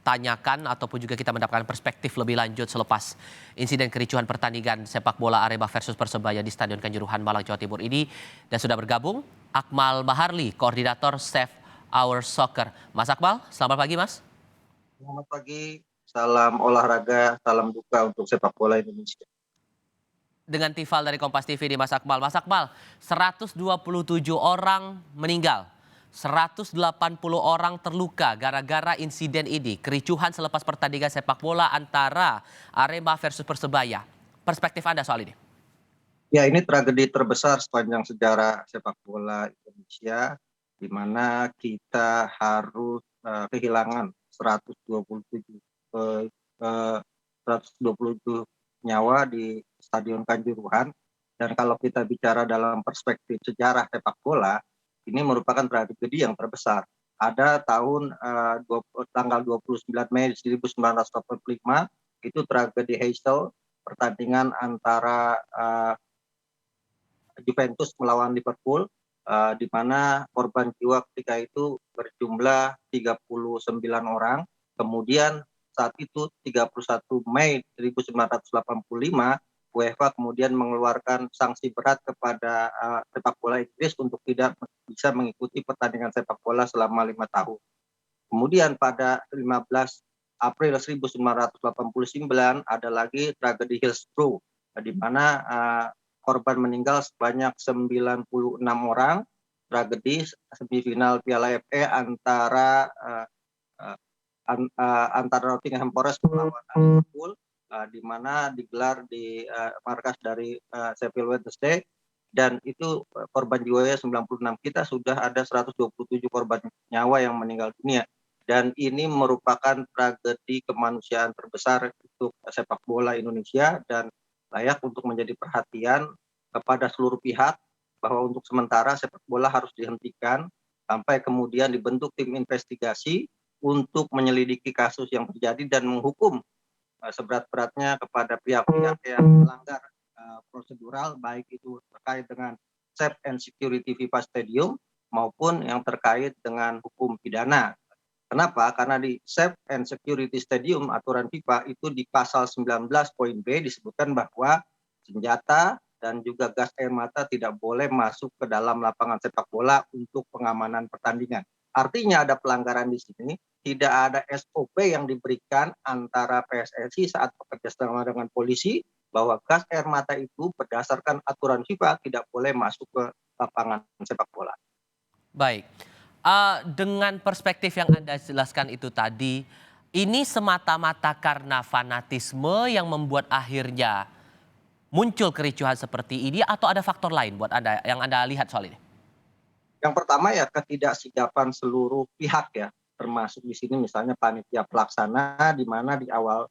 tanyakan ataupun juga kita mendapatkan perspektif lebih lanjut selepas insiden kericuhan pertandingan sepak bola Arema versus Persebaya di Stadion Kanjuruhan Malang Jawa Timur ini. Dan sudah bergabung Akmal Maharli, koordinator Save Our Soccer. Mas Akmal, selamat pagi Mas. Selamat pagi, salam olahraga, salam duka untuk sepak bola Indonesia. Dengan Tifal dari Kompas TV di Mas Akmal. Mas Akmal, 127 orang meninggal, 180 orang terluka gara-gara insiden ini. Kericuhan selepas pertandingan sepak bola antara Arema versus Persebaya. Perspektif Anda soal ini? Ya, ini tragedi terbesar sepanjang sejarah sepak bola Indonesia, di mana kita harus kehilangan 127 nyawa di Stadion Kanjuruhan. Dan kalau kita bicara dalam perspektif sejarah sepak bola, ini merupakan tragedi yang terbesar. Ada tanggal 29 Mei 1985, itu tragedi Heysel, pertandingan antara Juventus melawan Liverpool, di mana korban jiwa ketika itu berjumlah 39 orang. Kemudian saat itu 31 Mei 1985, UEFA kemudian mengeluarkan sanksi berat kepada sepak bola Inggris untuk tidak bisa mengikuti pertandingan sepak bola selama 5 tahun. Kemudian pada 15 April 1989 ada lagi tragedi Hillsborough, di mana korban meninggal sebanyak 96 orang, tragedi semifinal Piala FA antara Nottingham Forest melawan Liverpool, di mana digelar di markas dari Sheffield Wednesday, dan itu korban jiwanya 96. Kita sudah ada 127 korban nyawa yang meninggal dunia, dan ini merupakan tragedi kemanusiaan terbesar untuk sepak bola Indonesia, dan layak untuk menjadi perhatian kepada seluruh pihak bahwa untuk sementara sepak bola harus dihentikan sampai kemudian dibentuk tim investigasi untuk menyelidiki kasus yang terjadi dan menghukum seberat-beratnya kepada pihak-pihak yang melanggar prosedural, baik itu terkait dengan Safety and Security FIFA Stadium maupun yang terkait dengan hukum pidana. Kenapa? Karena di Safety and Security Stadium aturan FIFA itu di pasal 19 poin B disebutkan bahwa senjata dan juga gas air mata tidak boleh masuk ke dalam lapangan sepak bola untuk pengamanan pertandingan. Artinya ada pelanggaran di sini, tidak ada SOP yang diberikan antara PSSI saat bekerja sama dengan polisi bahwa gas air mata itu berdasarkan aturan FIFA tidak boleh masuk ke lapangan sepak bola. Baik, dengan perspektif yang Anda jelaskan itu tadi, ini semata-mata karena fanatisme yang membuat akhirnya muncul kericuhan seperti ini, atau ada faktor lain buat Anda yang Anda lihat soal ini? Yang pertama ya ketidaksigapan seluruh pihak ya, termasuk di sini misalnya panitia pelaksana, di mana di awal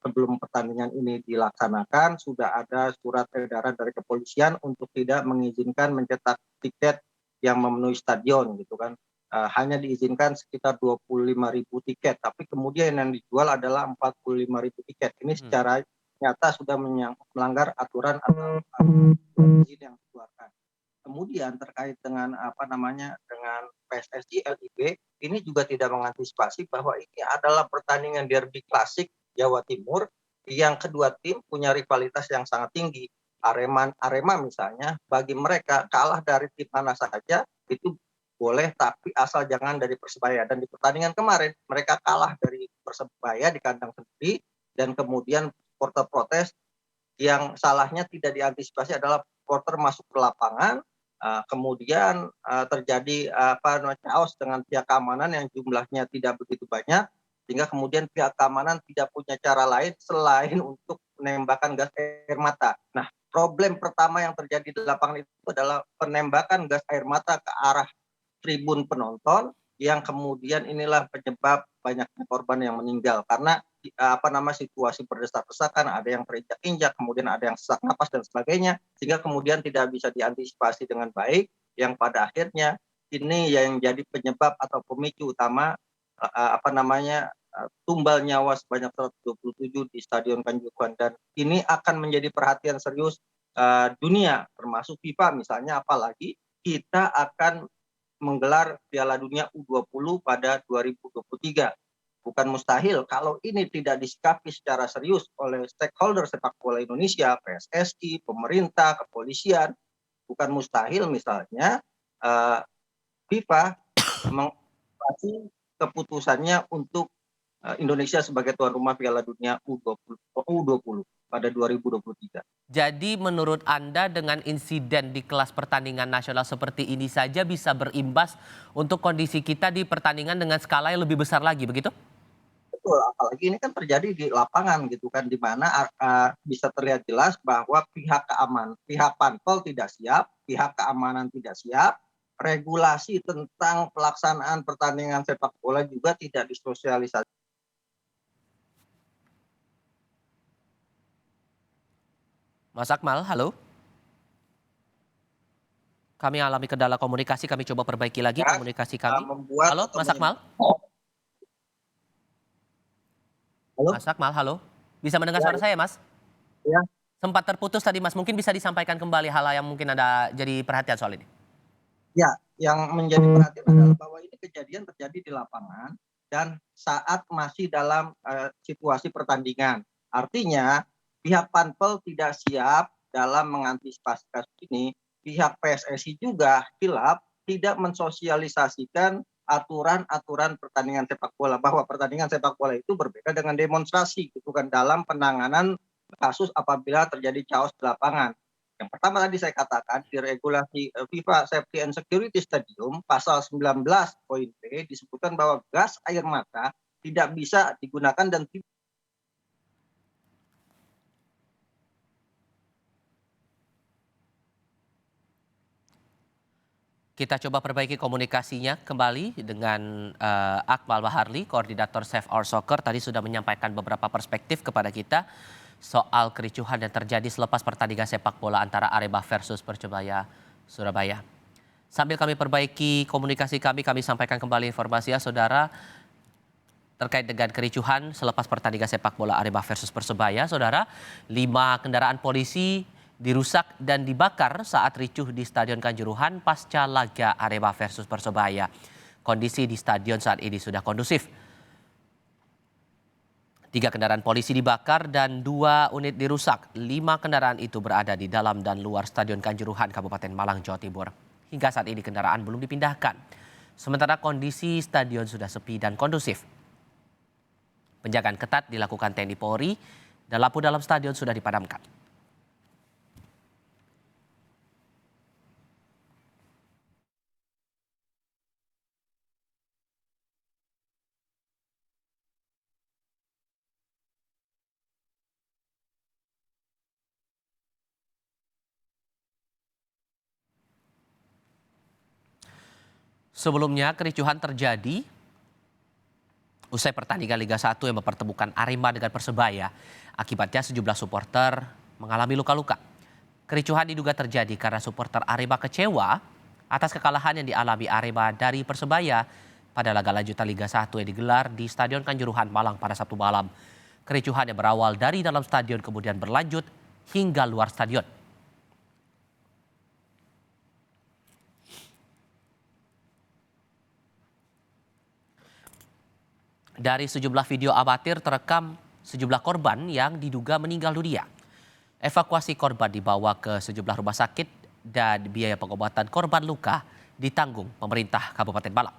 sebelum pertandingan ini dilaksanakan sudah ada surat edaran dari kepolisian untuk tidak mengizinkan mencetak tiket yang memenuhi stadion gitu kan. Hanya diizinkan sekitar 25.000 tiket, tapi kemudian yang dijual adalah 45.000 tiket. Ini secara nyata sudah melanggar aturan atau izin yang dikeluarkan. Kemudian terkait dengan dengan PSSI LIB, ini juga tidak mengantisipasi bahwa ini adalah pertandingan derby klasik Jawa Timur yang kedua tim punya rivalitas yang sangat tinggi. Arema misalnya, bagi mereka kalah dari tim mana saja itu boleh, tapi asal jangan dari Persebaya. Dan di pertandingan kemarin mereka kalah dari Persebaya di kandang sendiri, dan kemudian supporter protes. Yang salahnya tidak diantisipasi adalah supporter masuk ke lapangan, kemudian terjadi chaos dengan pihak keamanan yang jumlahnya tidak begitu banyak, sehingga kemudian pihak keamanan tidak punya cara lain selain untuk menembakkan gas air mata. Nah, problem pertama yang terjadi di lapangan itu adalah penembakan gas air mata ke arah tribun penonton, yang kemudian inilah penyebab banyaknya korban yang meninggal karena situasi berdesak-desakan, ada yang terinjak-injak, kemudian ada yang sesak napas dan sebagainya, sehingga kemudian tidak bisa diantisipasi dengan baik, yang pada akhirnya ini yang jadi penyebab atau pemicu utama tumbal nyawa sebanyak 127 di Stadion Kanjuruhan. Dan ini akan menjadi perhatian serius dunia, termasuk FIFA misalnya, apalagi kita akan menggelar Piala Dunia U20 pada 2023. bukan mustahil kalau ini tidak disikapi secara serius oleh stakeholder sepak bola Indonesia, PSSI, pemerintah, kepolisian, bukan mustahil misalnya FIFA mengevaluasi keputusannya untuk Indonesia sebagai tuan rumah Piala Dunia U20 pada 2023. Jadi menurut Anda dengan insiden di kelas pertandingan nasional seperti ini saja bisa berimbas untuk kondisi kita di pertandingan dengan skala yang lebih besar lagi, begitu? Betul, apalagi ini kan terjadi di lapangan gitu kan, di mana bisa terlihat jelas bahwa pihak Panpel tidak siap, pihak keamanan tidak siap, regulasi tentang pelaksanaan pertandingan sepak bola juga tidak disosialisasi. Mas Akmal, halo? Kami alami kendala komunikasi, kami coba perbaiki lagi komunikasi kami. Membuat Halo, atau Mas Akmal? Halo? Mas Akmal, halo? Bisa mendengar Ya, suara saya, Mas? ya, Sempat terputus tadi, Mas. Mungkin bisa disampaikan kembali hal yang mungkin ada jadi perhatian soal ini. ya, yang menjadi perhatian adalah bahwa ini kejadian terjadi di lapangan dan saat masih dalam situasi pertandingan. Artinya pihak Panpel tidak siap dalam mengantisipasi kasus ini. Pihak PSSI juga hilaf tidak mensosialisasikan aturan-aturan pertandingan sepak bola, bahwa pertandingan sepak bola itu berbeda dengan demonstrasi gitu kan, dalam penanganan kasus apabila terjadi chaos di lapangan. Yang pertama tadi saya katakan di regulasi FIFA Safety and Security Stadium pasal 19 poin B disebutkan bahwa gas air mata tidak bisa digunakan dan Kita coba perbaiki komunikasinya kembali dengan Akmal Baharli, Koordinator Save Our Soccer. Tadi sudah menyampaikan beberapa perspektif kepada kita soal kericuhan yang terjadi selepas pertandingan sepak bola antara Arema versus Persebaya Surabaya. Sambil kami perbaiki komunikasi kami sampaikan kembali informasi ya saudara terkait dengan kericuhan selepas pertandingan sepak bola Arema versus Persebaya. Saudara, 5 kendaraan polisi dirusak dan dibakar saat ricuh di Stadion Kanjuruhan pasca laga Arema versus Persebaya. Kondisi di stadion saat ini sudah kondusif. 3 kendaraan polisi dibakar dan 2 unit dirusak. 5 kendaraan itu berada di dalam dan luar Stadion Kanjuruhan, Kabupaten Malang, Jawa Timur. Hingga saat ini kendaraan belum dipindahkan. Sementara kondisi stadion sudah sepi dan kondusif. Penjagaan ketat dilakukan TNI Polri dan lampu dalam stadion sudah dipadamkan. Sebelumnya kericuhan terjadi usai pertandingan Liga 1 yang mempertemukan Arema dengan Persebaya. Akibatnya sejumlah supporter mengalami luka-luka. Kericuhan diduga terjadi karena supporter Arema kecewa atas kekalahan yang dialami Arema dari Persebaya pada laga lanjutan Liga 1 yang digelar di Stadion Kanjuruhan Malang pada Sabtu malam. Kericuhan yang berawal dari dalam stadion kemudian berlanjut hingga luar stadion. Dari sejumlah video amatir terekam sejumlah korban yang diduga meninggal dunia. Evakuasi korban dibawa ke sejumlah rumah sakit dan biaya pengobatan korban luka ditanggung pemerintah Kabupaten Malang.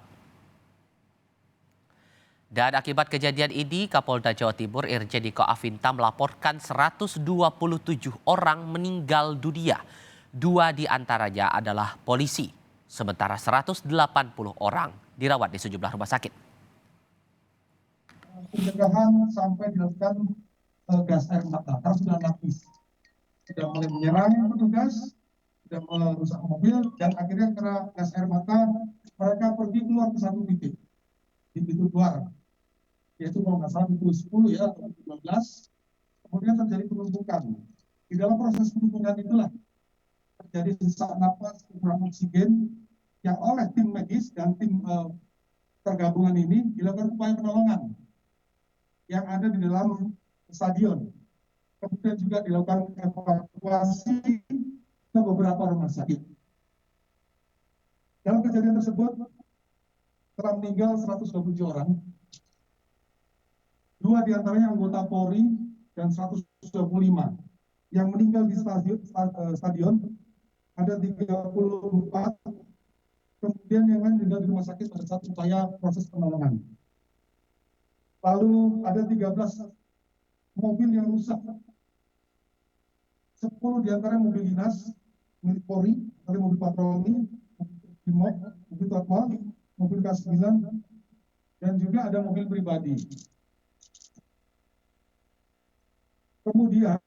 Dan akibat kejadian ini, Kapolda Jawa Timur Irjen Diko Afinta melaporkan 127 orang meninggal dunia. 2 diantaranya adalah polisi, sementara 180 orang dirawat di sejumlah rumah sakit. Pencegahan sampai dilakukan gas air mata karena sudah lapis, sudah mulai menyerang petugas, sudah merusak mobil, dan akhirnya karena gas air mata mereka pergi keluar ke satu titik di pintu keluar, yaitu kalau nggak salah pintu 10 ya atau pintu 12. Kemudian terjadi penumpukan. Di dalam proses penumpukan itulah terjadi sesak napas, kekurangan oksigen yang oleh tim medis dan tim tergabungan ini dilakukan upaya penolongan yang ada di dalam stadion. Kemudian juga dilakukan evakuasi ke beberapa rumah sakit. Dalam kejadian tersebut telah meninggal 127 orang 2 diantaranya anggota Polri dan 125. Yang meninggal di stadion ada 34, kemudian yang lain meninggal di rumah sakit pada saat upaya proses penolongan. Lalu ada 13 mobil yang rusak. 10 diantara mobil dinas milik Polri, ada mobil patroli, mobil Tatwal, mobil K9, dan juga ada mobil pribadi. Kemudian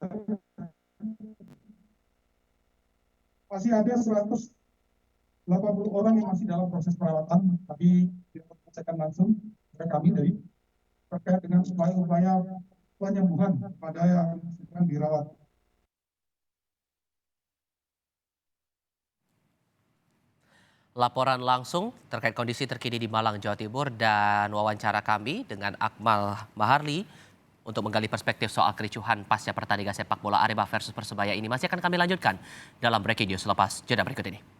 masih ada 180 orang yang masih dalam proses perawatan, tapi diselesaikan langsung oleh kami dari terkait dengan upaya-upaya penyembuhan pada yang sedang dirawat. Laporan langsung terkait kondisi terkini di Malang, Jawa Timur dan wawancara kami dengan Akmal Maharli untuk menggali perspektif soal kericuhan pasca pertandingan sepak bola Arema versus Persebaya ini masih akan kami lanjutkan dalam Breaking News selepas jeda berikut ini.